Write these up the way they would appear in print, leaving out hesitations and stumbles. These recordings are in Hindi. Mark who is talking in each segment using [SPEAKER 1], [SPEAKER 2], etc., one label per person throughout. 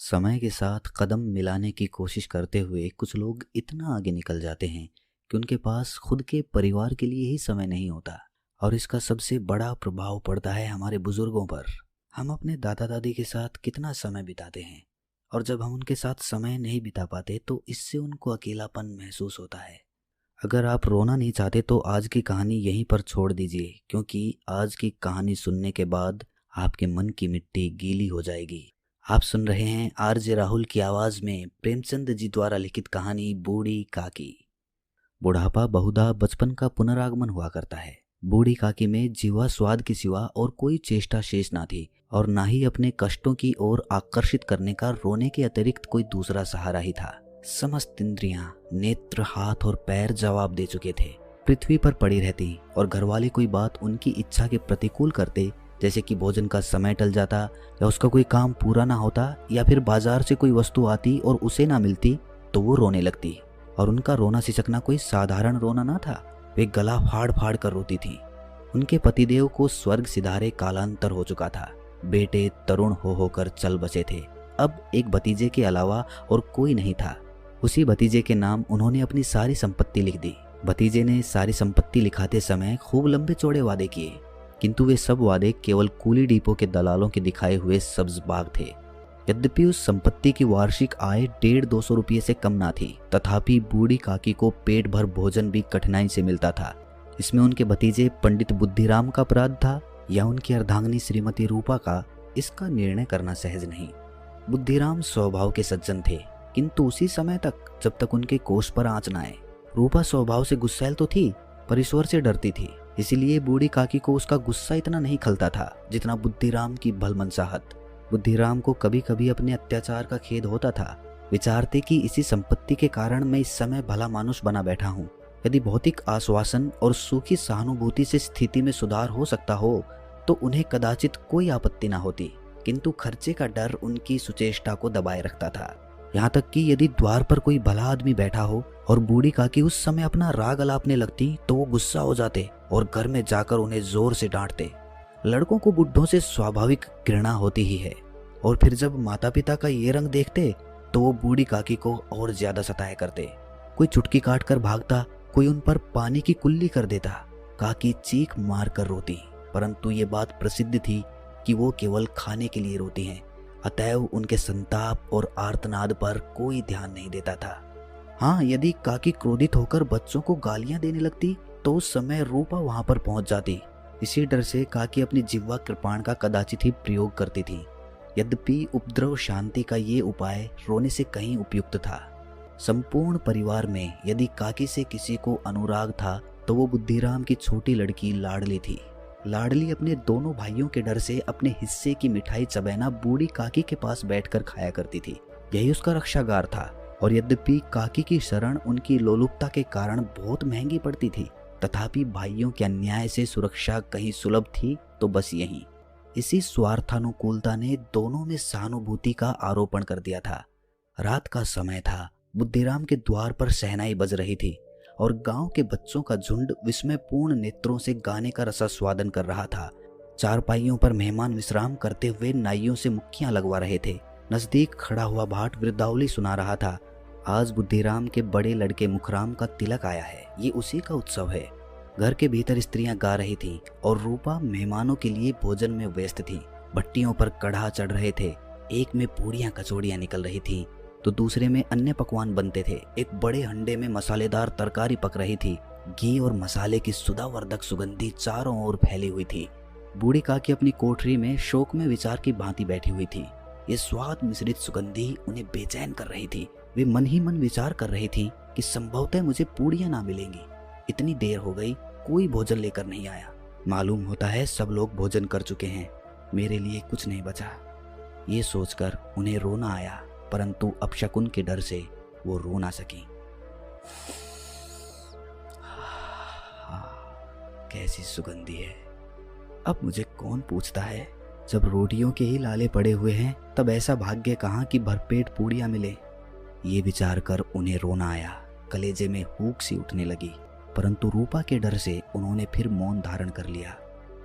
[SPEAKER 1] समय के साथ कदम मिलाने की कोशिश करते हुए कुछ लोग इतना आगे निकल जाते हैं कि उनके पास खुद के परिवार के लिए ही समय नहीं होता। और इसका सबसे बड़ा प्रभाव पड़ता है हमारे बुजुर्गों पर। हम अपने दादा दादी के साथ कितना समय बिताते हैं, और जब हम उनके साथ समय नहीं बिता पाते तो इससे उनको अकेलापन महसूस होता है। अगर आप रोना नहीं चाहते तो आज की कहानी यहीं पर छोड़ दीजिए, क्योंकि आज की कहानी सुनने के बाद आपके मन की मिट्टी गीली हो जाएगी। आप सुन रहे हैं आरजे राहुल की आवाज में प्रेमचंद जी द्वारा लिखित कहानी बूढ़ी काकी। बुढ़ापा बहुधा बचपन का पुनरागमन हुआ करता है। बूढ़ी काकी में जीवा स्वाद के सिवा और कोई चेष्टा शेष ना थी, और ना ही अपने कष्टों की ओर आकर्षित करने का रोने के अतिरिक्त कोई दूसरा सहारा ही था। समस्त इंद्रियां, नेत्र, हाथ और पैर जवाब दे चुके थे। पृथ्वी पर पड़ी रहती और घरवाले कोई बात उनकी इच्छा के प्रतिकूल करते, जैसे कि भोजन का समय टल जाता, या उसका कोई काम पूरा ना होता, या फिर बाजार से कोई वस्तु आती और उसे ना मिलती, तो वो रोने लगती। और उनका रोना सिसकना कोई साधारण रोना ना था, वे गला फाड़ फाड़ कर रोती थी। उनके पतिदेव को स्वर्ग सिधारे कालांतर हो चुका था। बेटे तरुण हो होकर चल बसे थे। अब एक भतीजे के अलावा और कोई नहीं था। उसी भतीजे के नाम उन्होंने अपनी सारी संपत्ति लिख दी। भतीजे ने सारी संपत्ति लिखाते समय खूब लंबे चौड़े वादे किए, किंतु वे सब वादे केवल कूली डिपो के दलालों के दिखाए हुए सब्ज बाग थे। यद्यपि उस संपत्ति की वार्षिक आय 150-200 रुपये से कम ना थी, तथापि बूढ़ी काकी को पेट भर भोजन भी कठिनाई से मिलता था। इसमें उनके भतीजे पंडित बुद्धिराम का अपराध था या उनकी अर्धांगिनी श्रीमती रूपा का, इसका निर्णय करना सहज नहीं। बुद्धिराम स्वभाव के सज्जन थे, किंतु उसी समय तक जब तक उनके कोष पर आंच न आए। रूपा स्वभाव से गुस्सैल तो थी, पर ईश्वर से डरती थी, इसीलिए बूढ़ी काकी को उसका गुस्सा इतना नहीं खलता था जितना बुद्धिराम की भलमनसाहत। बुद्धिराम को कभी कभी अपने अत्याचार का खेद होता था। विचारते कि इसी संपत्ति के कारण मैं इस समय भला मानुष बना बैठा हूँ। यदि भौतिक आश्वासन और सूखी सहानुभूति से स्थिति में सुधार हो सकता हो तो उन्हें कदाचित कोई आपत्ति न होती, किंतु खर्चे का डर उनकी सुचेष्टा को दबाए रखता था। यहाँ तक कि यदि द्वार पर कोई भला आदमी बैठा हो और बूढ़ी काकी उस समय अपना राग अलापने लगती तो वो गुस्सा हो जाते और घर में जाकर उन्हें जोर से डांटते। लड़कों को बुढ़ों से स्वाभाविक घृणा होती ही है, और फिर जब माता पिता का ये रंग देखते तो वो बूढ़ी काकी को और ज्यादा सताया करते। कोई चुटकी काट कर भागता, कोई उन पर पानी की कुल्ली कर देता। काकी चीख मार कर रोती, परंतु ये बात प्रसिद्ध थी कि वो केवल खाने के लिए रोती हैं, अतएव उनके संताप और आर्तनाद पर कोई ध्यान नहीं देता था। हाँ, यदि काकी क्रोधित होकर बच्चों को गालियां देने लगती तो उस समय रूपा वहां पर पहुंच जाती। इसी डर से काकी अपनी जिह्वा कृपाण का कदाचित ही प्रयोग करती थी। यद्यपि उपद्रव शांति का ये उपाय रोने से कहीं उपयुक्त था। संपूर्ण परिवार में यदि काकी से किसी को अनुराग था तो वो बुद्धिराम की छोटी लड़की लाडली थी। लाडली अपने दोनों भाइयों के डर से अपने हिस्से की मिठाई चबैना बूढ़ी काकी के पास बैठकर खाया करती थी। यही उसका रक्षागार था। और यद्यपि काकी की शरण उनकी लोलुपता के कारण बहुत महंगी पड़ती थी, तथापि भाइयों के अन्याय से सुरक्षा कहीं सुलभ थी तो बस यही। इसी स्वार्थानुकूलता ने दोनों में सहानुभूति का आरोपण कर दिया था। रात का समय था। बुद्धिराम के द्वार पर शहनाई बज रही थी और गांव के बच्चों का झुंड विस्मयपूर्ण नेत्रों से गाने का रसास्वादन कर रहा था। चारपाइयों पर मेहमान विश्राम करते हुए नाइयों से मुक्कियां लगवा रहे थे। नजदीक खड़ा हुआ भाट वृद्धावली सुना रहा था। आज बुद्धिराम के बड़े लड़के मुखराम का तिलक आया है, ये उसी का उत्सव है। घर के भीतर स्त्रियां गा रही थीं और रूपा मेहमानों के लिए भोजन में व्यस्त थी। भट्टियों पर कढ़ा चढ़ रहे थे। एक में पूड़ियां कचौड़ियां निकल रही थी तो दूसरे में अन्य पकवान बनते थे। एक बड़े हंडे में मसालेदार तरकारी पक रही थी। घी और मसाले की सुधावर्धक सुगंधी चारों ओर फैली हुई थी। बूढ़ी काकी अपनी कोठरी में शोक में विचार की भांति बैठी हुई थी। ये स्वाद मिश्रित सुगंधी उन्हें बेचैन कर रही थी। वे मन ही मन विचार कर रही थी कि संभवतः मुझे पूड़ियां ना मिलेंगी। इतनी देर हो गई, कोई भोजन लेकर नहीं आया। मालूम होता है सब लोग भोजन कर चुके हैं, मेरे लिए कुछ नहीं बचा। ये सोचकर उन्हें रोना आया, परंतु अपशकुन के डर से वो रो ना सकी। कैसी सुगंधी है। अब मुझे कौन पूछता है, जब रोटियों के ही लाले पड़े हुए हैं तब ऐसा भाग्य कहाँ कि भरपेट पूड़ियां मिले। ये विचार कर उन्हें रोना आया। कलेजे में हुक सी उठने लगी, परंतु रूपा के डर से उन्होंने फिर मौन धारण कर लिया।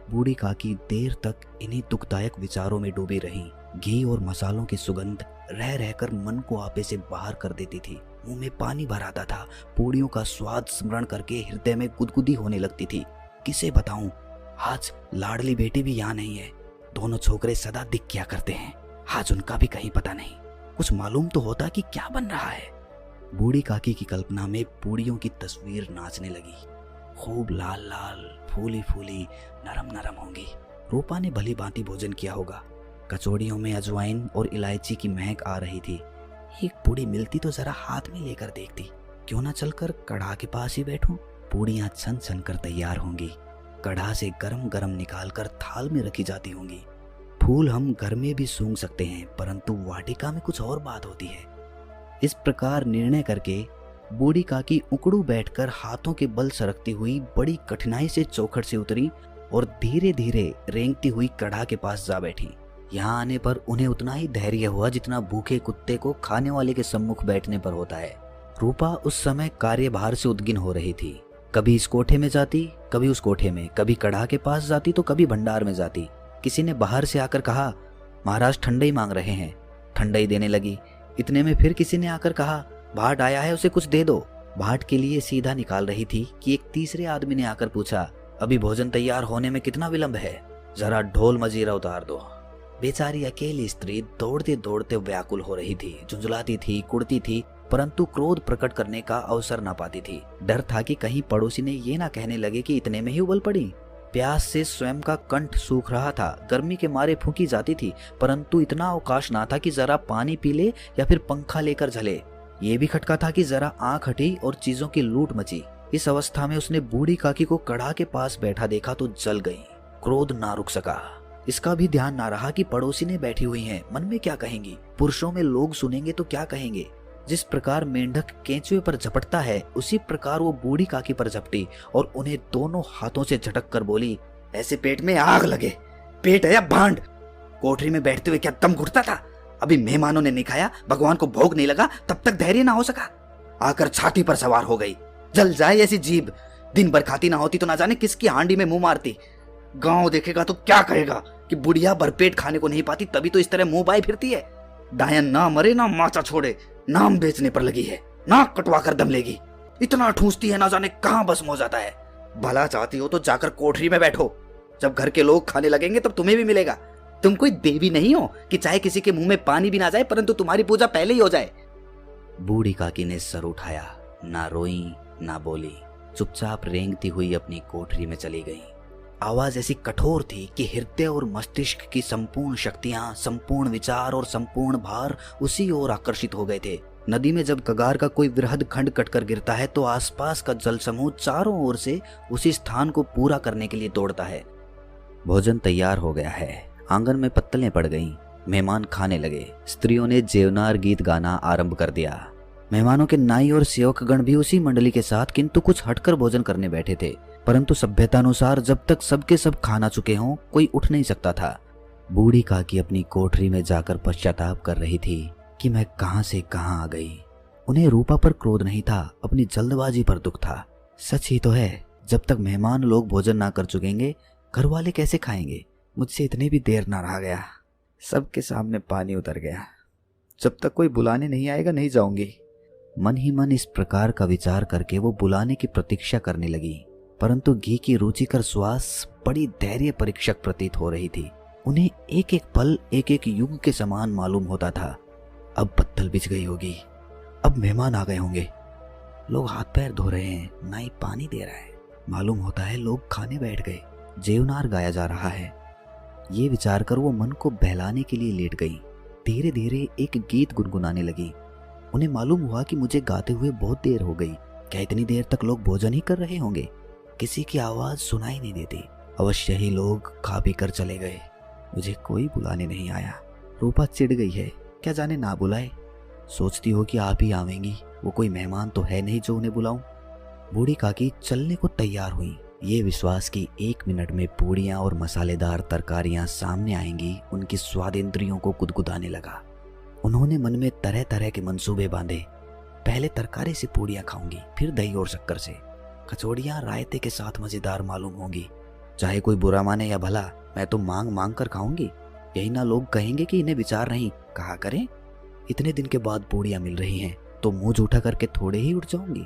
[SPEAKER 1] बूढ़ी काकी देर तक इन्हीं दुखदायक विचारों में डूबी रही। घी और मसालों की सुगंध रह रहकर मन को आपे से बाहर कर देती थी। मुंह में पानी भर आता था। पूड़ियों का स्वाद स्मरण करके हृदय में गुदगुदी होने लगती थी। किसे बताऊं, आज लाडली बेटी भी यहाँ नहीं है। दोनों छोकरे सदा दिख क्या करते हैं, आज उनका भी कहीं पता नहीं। कुछ मालूम तो होता कि क्या बन रहा है। बूढ़ी काकी की कल्पना में पूड़ियों की तस्वीर नाचने लगी। खूब लाल लाल, फूली फूली, नरम नरम होंगी। रूपा ने भली भांति भोजन किया होगा। कचौड़ियों में अजवाइन और इलायची की महक आ रही थी। एक पूड़ी मिलती तो जरा हाथ में लेकर देखती। क्यों ना चलकर कढ़ा के पास ही बैठूं। पूड़ियां छन छन कर तैयार होंगी। कढ़ा से गरम गरम निकाल कर थाल में रखी जाती होंगी। फूल हम घर में भी सूंघ सकते हैं, परंतु वाटिका में कुछ और बात होती है। इस प्रकार निर्णय करके बूढ़ी काकी उकड़ू बैठकर हाथों के बल सरकती हुई बड़ी कठिनाई से चौखट से उतरी और धीरे धीरे रेंगती हुई कढ़ा के पास जा बैठी। यहाँ आने पर उन्हें उतना ही धैर्य हुआ जितना भूखे कुत्ते को खाने वाले के सम्मुख बैठने पर होता है। रूपा उस समय कार्यभार से उद्गिन हो रही थी। कभी इस कोठे में जाती, कभी उस कोठे में, कभी कढ़ा के पास जाती तो कभी भंडार में जाती। किसी ने बाहर से आकर कहा, महाराज ठंडई मांग रहे हैं। ठंडई देने लगी। इतने में फिर किसी ने आकर कहा, भाट आया है, उसे कुछ दे दो। भाट के लिए सीधा निकाल रही थी कि एक तीसरे आदमी ने आकर पूछा, अभी भोजन तैयार होने में कितना विलंब है, जरा ढोल मजीरा उतार दो। बेचारी अकेली स्त्री दौड़ते दौड़ते व्याकुल हो रही थी। झुंझलाती थी, कुड़ती थी, परंतु क्रोध प्रकट करने का अवसर ना पाती थी। डर था कि कहीं पड़ोसी ने ये ना कहने लगे कि इतने में ही उबल पड़ी। प्यास से स्वयं का कंठ सूख रहा था। गर्मी के मारे फूंकी जाती थी, परंतु इतना अवकाश ना था कि जरा पानी पी ले या फिर पंखा लेकर झले। ये भी खटका था कि जरा आंख हटी और चीजों की लूट मची। इस अवस्था में उसने बूढ़ी काकी को कढ़ा के पास बैठा देखा तो जल गई। क्रोध ना रुक सका। इसका भी ध्यान ना रहा कि पड़ोसी ने बैठी हुई हैं, मन में क्या कहेंगी। पुरुषों में लोग सुनेंगे तो क्या कहेंगे। जिस प्रकार मेंढक केंचुए पर झपटता है, उसी प्रकार वो बूढ़ी काकी पर झपटी और उन्हें दोनों हाथों से झटक कर बोली, ऐसे पेट में आग लगे, पेट है या भांड। कोठरी में बैठते हुए क्या दम घुटता था। अभी मेहमानों ने नहीं खाया, भगवान को भोग नहीं लगा, तब तक धैर्य ना हो सका। आकर छाती पर सवार हो गई। जल जाए ऐसी जीभ। दिन भर खाती ना होती तो ना जाने किसकी हांडी में मुंह मारती। गांव देखेगा तो क्या कहेगा कि बुढ़िया भरपेट खाने को नहीं पाती, तभी तो इस तरह मुंह बाई फिरती है। डायन ना मरे ना माचा छोड़े, नाम बेचने पर लगी है, नाक कटवा कर दम लेगी। इतना ठूसती है, ना जाने कहां भस्म हो जाता है। भला चाहती हो तो जाकर कोठरी में बैठो। जब घर के लोग खाने लगेंगे तब तुम्हें भी मिलेगा। तुम कोई देवी नहीं हो कि चाहे किसी के मुंह में पानी भी ना जाए, परंतु तुम्हारी पूजा पहले ही हो जाए। बूढ़ी काकी ने सर उठाया, ना रोई ना बोली, चुपचाप रेंगती हुई अपनी कोठरी में चली गई। आवाज ऐसी कठोर थी कि हृदय और मस्तिष्क की संपूर्ण शक्तियां, संपूर्ण विचार और संपूर्ण भार उसी ओर आकर्षित हो गए थे। नदी में जब कगार का कोई वृहद खंड कटकर गिरता है तो आसपास का जल समूह चारों ओर से उसी स्थान को पूरा करने के लिए दौड़ता है। भोजन तैयार हो गया है। आंगन में पत्तलें पड़ गईं। मेहमान खाने लगे। स्त्रियों ने जेवनार गीत गाना आरंभ कर दिया। मेहमानों के नाई और सेवकगण भी उसी मंडली के साथ किंतु कुछ हटकर भोजन करने बैठे थे, परंतु सभ्यतानुसार जब तक सबके सब खाना चुके हों कोई उठ नहीं सकता था। बूढ़ी काकी अपनी कोठरी में जाकर पश्चाताप कर रही थी कि मैं कहां से कहां आ गई। उन्हें रूपा पर क्रोध नहीं था, अपनी जल्दबाजी पर दुख था। सच ही तो है, जब तक मेहमान लोग भोजन ना कर चुकेंगे घर वाले कैसे खाएंगे। मुझसे इतनी भी देर ना रहा गया। सबके सामने पानी उतर गया। जब तक कोई बुलाने नहीं आएगा नहीं जाऊंगी। मन ही मन इस प्रकार का विचार करके वो बुलाने की प्रतीक्षा करने लगी, परंतु घी की रुचिकर श्वास बड़ी धैर्य परीक्षक प्रतीत हो रही थी। उन्हें एक एक पल एक एक युग के समान मालूम होता था। अब पत्तल बिछ गई होगी, अब मेहमान आ गए होंगे, लोग हाथ पैर धो रहे हैं, नाई पानी दे रहा है, मालूम होता है लोग खाने बैठ गए, जेवनार गाया जा रहा है। ये विचार कर वो मन को बहलाने के लिए लेट गई। धीरे धीरे एक गीत गुनगुनाने लगी। उन्हें मालूम हुआ कि मुझे गाते हुए बहुत देर हो गई। क्या इतनी देर तक लोग भोजन ही कर रहे होंगे? किसी की आवाज सुनाई नहीं देती। अवश्य ही लोग खा पी कर चले गए। मुझे कोई बुलाने नहीं आया। रूपा चिढ़ गई है, क्या जाने ना बुलाए। सोचती हो कि आप ही आवेंगी, वो कोई मेहमान तो है नहीं जो उन्हें बुलाऊं। बूढ़ी काकी चलने को तैयार हुई। ये विश्वास कि 1 मिनट में पूड़ियां और मसालेदार तरकारियां सामने आएंगी उनकी स्वादेंद्रियों को गुदगुदाने लगा। उन्होंने मन में तरह तरह के मंसूबे बांधे। पहले तरकारी से पूड़ियां खाऊंगी, फिर दही और शक्कर से। कचौड़ियां रायते के साथ मजेदार मालूम होंगी। चाहे कोई बुरा माने या भला, मैं तो मांग मांग कर खाऊंगी। यही ना लोग कहेंगे कि इन्हें विचार नहीं, कहा करें। इतने दिन के बाद पूड़ियां मिल रही हैं तो मुंह जूठा करके थोड़े ही उठ जाऊंगी।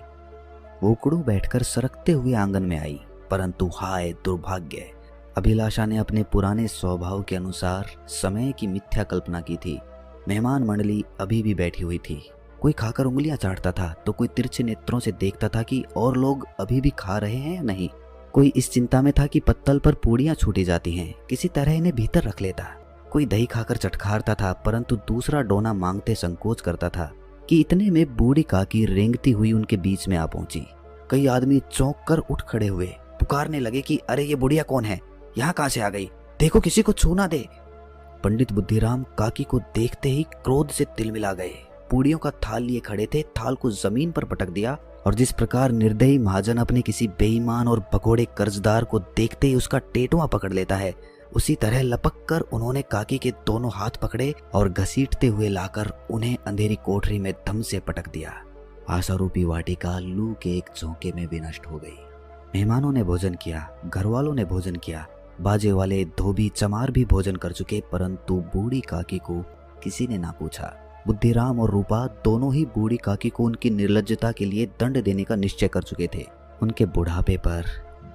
[SPEAKER 1] ओकड़ू बैठकर सरकते हुए आंगन में आई, परंतु हाय दुर्भाग्य, अभिलाषा ने अपने पुराने स्वभाव के अनुसार समय की मिथ्या कल्पना की थी। मेहमान मंडली अभी भी बैठी हुई थी। कोई खाकर उंगलियां चाटता था तो कोई तिरछे नेत्रों से देखता था कि और लोग अभी भी खा रहे हैं या नहीं। कोई इस चिंता में था कि पत्तल पर पूड़ियां छूटी जाती हैं, किसी तरह इन्हें भीतर रख लेता। कोई दही खाकर चटखारता था, परंतु दूसरा डोना मांगते संकोच करता था कि इतने में बूढ़ी काकी रेंगती हुई उनके बीच में आ पहुंची। कई आदमी चौंक कर उठ खड़े हुए, पुकारने लगे कि अरे ये बुढ़िया कौन है, यहाँ कहाँ से आ गई, देखो किसी को छू ना दे। पंडित बुद्धिराम काकी को देखते ही क्रोध से तिलमिला गए। पूड़ियों का थाल लिए खड़े थे, थाल को जमीन पर पटक दिया और जिस प्रकार निर्दयी महाजन अपने किसी बेईमान और भगोड़े कर्जदार को देखते ही उसका टेटुआ पकड़ लेता है, उसी तरह लपक कर उन्होंने काकी के दोनों हाथ पकड़े और घसीटते हुए लाकर उन्हें अंधेरी कोठरी में धम से पटक दिया। आशारूपी वाटिका लू के एक झोंके में विनष्ट हो गई। मेहमानों ने भोजन किया, घरवालों ने भोजन किया, बाजे वाले धोबी चमार भी भोजन कर चुके, परंतु बूढ़ी काकी को किसी ने ना पूछा। बुद्धिराम और रूपा दोनों ही बूढ़ी काकी को उनकी निर्लज्जता के लिए दंड देने का निश्चय कर चुके थे। उनके बुढ़ापे पर,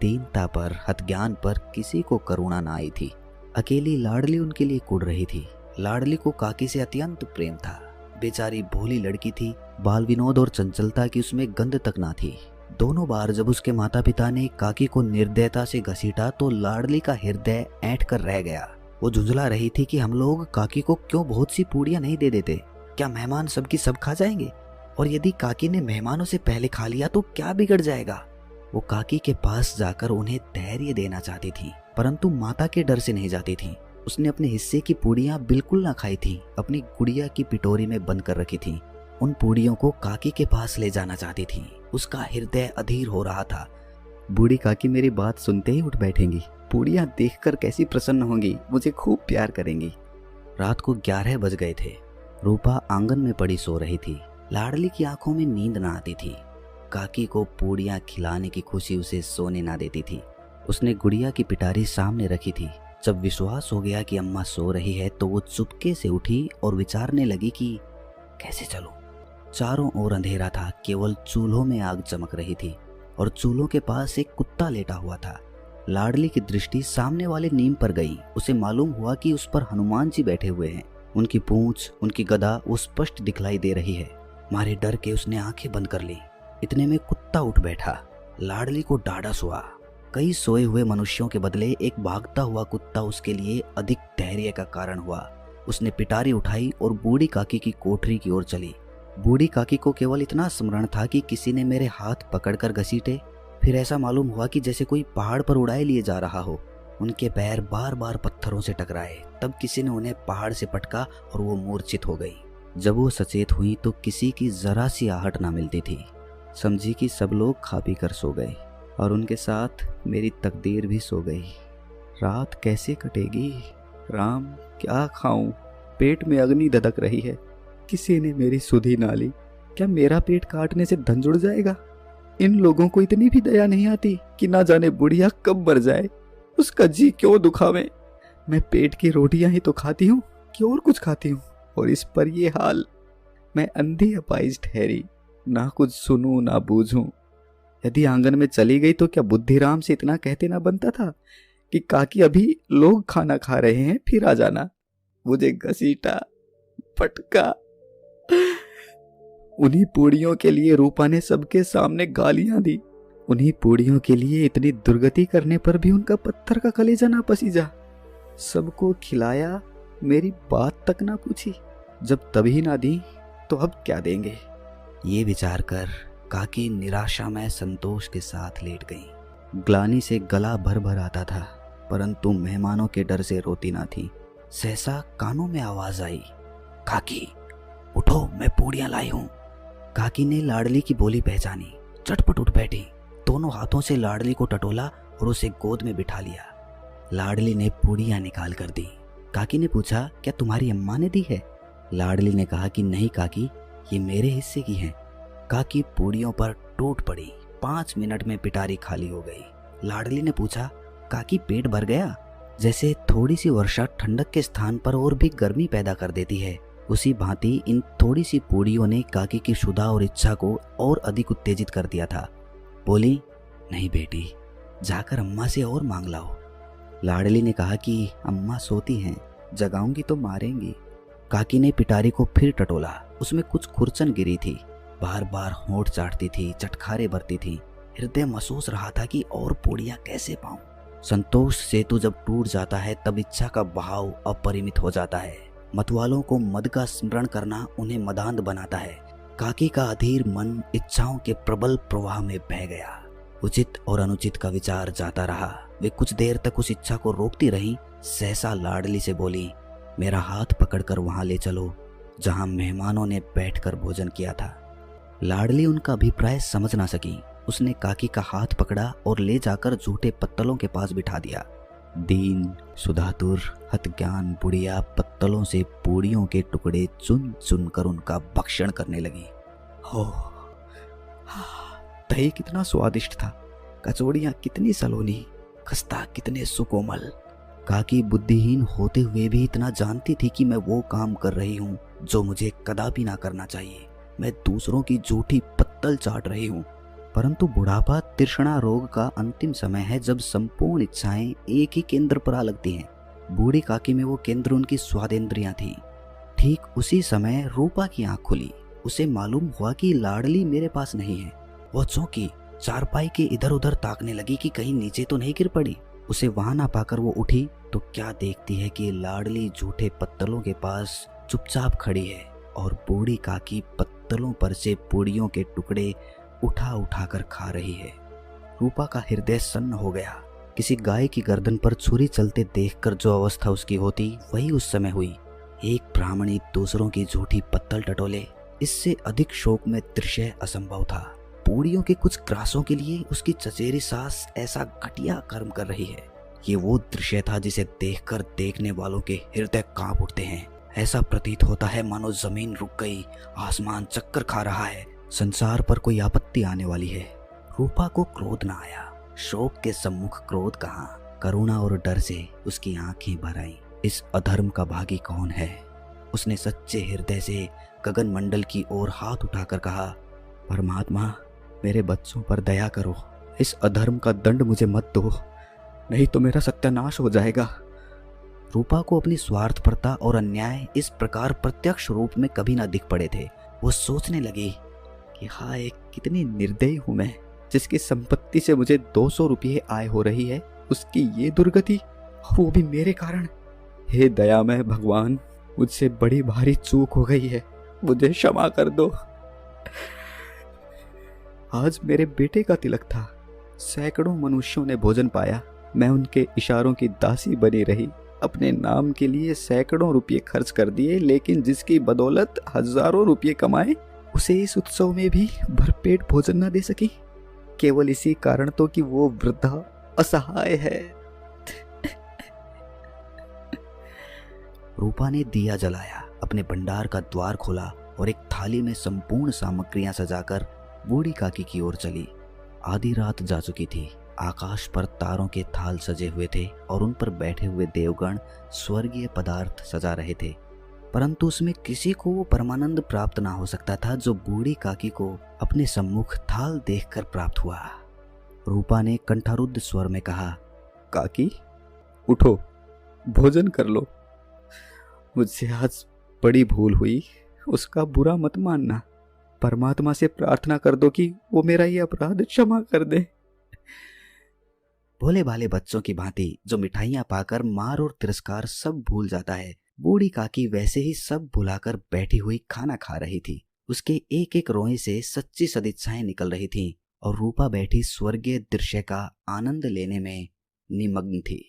[SPEAKER 1] दीनता पर, हतज्ञान पर किसी को करुणा न आई थी। अकेली लाडली उनके लिए कुढ़ रही थी। लाडली को काकी से अत्यंत प्रेम था। बेचारी भोली लड़की थी, बाल विनोद और चंचलता की उसमें गंध तक ना थी। दोनों बार जब उसके माता पिता ने काकी को निर्दयता से घसीटा तो लाडली का हृदय ऐंठ कर रह गया। वो झुंझला रही थी कि हम लोग काकी को क्यों बहुत सी पूड़ियां नहीं दे देते, क्या मेहमान सबकी सब खा जाएंगे, और यदि काकी ने मेहमानों से पहले खा लिया तो क्या बिगड़ जाएगा। वो काकी के पास जाकर उन्हें धैर्य देना चाहती थी, परंतु माता के डर से नहीं जाती थी। उसने अपने हिस्से की पूड़ियां बिल्कुल ना खाई थी, अपनी गुड़िया की पिटोरी में बंद कर रखी थी। उन पूड़ियों को काकी के पास ले जाना चाहती थी। उसका हृदय अधीर हो रहा था। बूढ़ी काकी मेरी बात सुनते ही उठ बैठेंगी, पूड़ियां देखकर कैसी प्रसन्न होंगी, मुझे खूब प्यार करेंगी। रात को 11 बज गए थे। रूपा आंगन में पड़ी सो रही थी। लाडली की आंखों में नींद ना आती थी। काकी को पूड़ियां खिलाने की खुशी उसे सोने ना देती थी। उसने गुड़िया की पिटारी सामने रखी थी। जब विश्वास हो गया कि अम्मा सो रही है तो वो चुपके से उठी और विचारने लगी कि कैसे चलूं। चारों ओर अंधेरा था, केवल चूल्हों में आग चमक रही थी और चूल्हों के पास एक कुत्ता लेटा हुआ था। लाडली की दृष्टि सामने वाले नीम पर गई। उसे मालूम हुआ कि उस पर हनुमान जी बैठे हुए हैं। उनकी पूंछ, उनकी गदा वो स्पष्ट दिखलाई दे रही है। मारे डर के उसने आंखें बंद कर ली। इतने में कुत्ता उठ बैठा। लाडली को ढाढ़स हुआ। कई सोए हुए मनुष्यों के बदले एक भागता हुआ कुत्ता उसके लिए अधिक धैर्य का कारण हुआ। उसने पिटारी उठाई और बूढ़ी काकी की कोठरी की ओर चली। बूढ़ी काकी को केवल इतना स्मरण था कि किसी ने मेरे हाथ पकड़कर घसीटे। फिर ऐसा मालूम हुआ कि जैसे कोई पहाड़ पर उड़ाए लिए जा रहा हो। उनके पैर बार बार पत्थरों से टकराए। तब किसी ने उन्हें पहाड़ से पटका और वो मूर्छित हो गई। जब वो सचेत हुई तो किसी की जरा सी आहट ना मिलती थी। समझी कि सब लोग खा पी कर सो गए और उनके साथ मेरी तकदीर भी सो गई। रात कैसे कटेगी? राम, क्या खाऊं? पेट में अग्नि धधक रही है। किसी ने मेरी सुधि ना ली। क्या मेरा पेट काटने से धन जुड़ जाएगा? इन लोगों को इतनी भी दया नहीं आती कि ना जाने बुढ़िया कब मर जाए, उसका जी क्यों दुखावे। मैं पेट की रोटियां ही तो खाती हूँ कि और कुछ खाती हूँ, और इस पर ये हाल। मैं अंधी अपाइज ठहरी, ना कुछ सुनूं ना बूझूं। यदि आंगन में चली गई तो क्या बुद्धिराम से इतना कहते ना बनता था कि काकी अभी लोग खाना खा रहे हैं, फिर आ जाना। मुझे घसीटा, पटका। उन्हीं पूड़ियों के लिए रूपा ने सबके सामने गालियां दी। उन्हीं पूड़ियों के लिए इतनी दुर्गति करने पर भी उनका पत्थर का कलेजा ना पसीजा। सबको खिलाया, मेरी बात तक ना पूछी। जब तभी ना दी तो अब क्या देंगे? ये विचार कर काकी निराशा में संतोष के साथ लेट गई। ग्लानि से गला भर भर आता था, परंतु मेहमानों के डर से रोती ना थी। सहसा कानों में आवाज आई, काकी उठो, मैं पूड़ियां लाई हूं। काकी ने लाडली की बोली पहचानी, चटपट उठ बैठी। दोनों हाथों से लाडली को टटोला और उसे गोद में बिठा लिया। लाडली ने पूड़ियां निकाल कर दी। काकी ने पूछा, क्या तुम्हारी अम्मा ने दी है? लाडली ने कहा कि नहीं काकी, ये मेरे हिस्से की हैं। काकी पूड़ियों पर टूट पड़ी। 5 मिनट में पिटारी खाली हो गई। लाडली ने पूछा, काकी पेट भर गया। जैसे थोड़ी सी वर्षा ठंडक के स्थान पर और भी गर्मी पैदा कर देती है, उसी भांति इन थोड़ी सी पूड़ियों ने काकी की क्षुधा और इच्छा को और अधिक उत्तेजित कर दिया था। बोली, नहीं बेटी, जाकर अम्मा से और मांग लाओ। लाडली ने कहा कि अम्मा सोती हैं, जगाऊंगी तो मारेंगी। काकी ने पिटारी को फिर टटोला। उसमें कुछ खुरचन गिरी थी, बार बार होंठ चाटती थी, चटखारे भरती थी। हृदय महसूस रहा था कि और पूड़ियां कैसे पाऊं। संतोष सेतु जब टूट जाता है तब इच्छा का बहाव अपरिमित हो जाता है। मतवालों को मद का स्मरण करना उन्हें मदांध बनाता है। काकी का अधीर मन इच्छाओं के प्रबल प्रवाह में बह गया। उचित और अनुचित का विचार जाता रहा। वे कुछ देर तक उस इच्छा को रोकती रहीं। सहसा लाडली से बोली, मेरा हाथ पकड़कर वहां ले चलो जहां मेहमानों ने बैठकर भोजन किया था। लाडली उनका अभिप्राय समझ ना सकी। उसने काकी का हाथ पकड़ा और ले जाकर झूठे पत्तलों के पास बिठा दिया। दीन, सुधातुर, हतज्ञान बुढ़िया पत्तलों से पूड़ियों के टुकड़े चुन चुन कर उनका भक्षण करने लगी। हो, दही कितना स्वादिष्ट था, कचौड़ियां कितनी सलोनी, खस्ता कितने सुकोमल। काकी बुद्धिहीन होते हुए भी इतना जानती थी कि मैं वो काम कर रही हूँ जो मुझे कदापि ना करना चाहिए। मैं दूसरों की झूठी पत्तल चाट रही हूँ। परंतु बुढ़ापा तृष्णा रोग का अंतिम समय है, जब संपूर्ण इच्छाएं एक ही केंद्र पर आ लगती हैं। बूढ़ी काकी में वो केंद्र उनकी स्वादेंद्रियां थी। ठीक उसी समय रूपा की आंख खुली। उसे मालूम हुआ कि लाडली मेरे पास नहीं है। वह चौंकी, चारपाई के इधर उधर ताकने लगी कि कहीं नीचे तो नहीं गिर पड़ी। उसे वहां ना पाकर वो उठी तो क्या देखती है कि लाडली झूठे पत्तलों के पास चुपचाप खड़ी है और बूढ़ी काकी पत्तलों पर से पूड़ियों के टुकड़े उठा उठा कर खा रही है। रूपा का हृदय सन्न हो गया। किसी गाय की गर्दन पर छुरी चलते देखकर जो अवस्था उसकी होती वही उस समय हुई। एक ब्राह्मणी दूसरों की झूठी पत्तल टटोले, इससे अधिक शोक में दृश्य असंभव था। पूड़ियों के कुछ ग्रासों के लिए उसकी चचेरी सास ऐसा घटिया कर्म कर रही है। ये वो दृश्य था जिसे देखकर देखने वालों के हृदय कांप उठते हैं। ऐसा प्रतीत होता है मानो जमीन रुक गई, आसमान चक्कर खा रहा है, संसार पर कोई आपत्ति आने वाली है। रूपा को क्रोध न आया। शोक के सम्मुख क्रोध कहाँ, करुणा और डर से उसकी आंखें भर आईं। इस अधर्म का भागी कौन है? उसने सच्चे हृदय से गगन मंडल की ओर हाथ उठाकर कहा, परमात्मा, मेरे बच्चों पर दया करो। इस अधर्म का दंड मुझे मत दो, नहीं तो मेरा सत्यानाश हो जाएगा। रूपा को अपनी स्वार्थपरता और अन्याय इस प्रकार प्रत्यक्ष रूप में कभी ना दिख पड़े थे। वो सोचने लगी कि हाय, कितनी निर्दयी हूं मैं, जिसकी संपत्ति से मुझे 200 रुपये आय हो रही है, उसकी ये दुर्गति, और वो भी मेरे कारण। हे दयामय भगवान, मुझसे बड़ी भारी चूक हो गई है, मुझे क्षमा कर दो। आज मेरे बेटे का तिलक था। सैकड़ों मनुष्यों ने भोजन पाया, मैं उनके इशारों की दासी बनी रही। अपने नाम के लिए सैकड़ों रुपये खर्च कर दिए, लेकिन जिसकी बदौलत हजारों रुपये कमाए, उसे इस उत्सव में भी भरपेट भोजन न दे सकी, केवल इसी कारण तो कि वो वृद्धा असहाय है। रूपा ने दिया जलाया, अपने भंडार का द्वार खोला और एक थाली में संपूर्ण सामग्रियां सजाकर बूढ़ी काकी की ओर चली। आधी रात जा चुकी थी। आकाश पर तारों के थाल सजे हुए थे और उन पर बैठे हुए देवगण स्वर्गीय पदार्थ सजा रहे थे, परंतु उसमें किसी को वो परमानंद प्राप्त ना हो सकता था जो बूढ़ी काकी को अपने सम्मुख थाल देखकर प्राप्त हुआ। रूपा ने कंठारुद्ध स्वर में कहा, काकी उठो, भोजन कर लो। मुझसे आज बड़ी भूल हुई, उसका बुरा मत मानना। परमात्मा से प्रार्थना कर दो कि वो मेरा ये अपराध क्षमा कर दे। भोले भाले बच्चों की भांति जो मिठाइयां पाकर मार और तिरस्कार सब भूल जाता है, बूढ़ी काकी वैसे ही सब भुलाकर बैठी हुई खाना खा रही थी। उसके एक एक रोए से सच्ची सदिच्छाएं निकल रही थीं और रूपा बैठी स्वर्गीय दृश्य का आनंद लेने में निमग्न थी।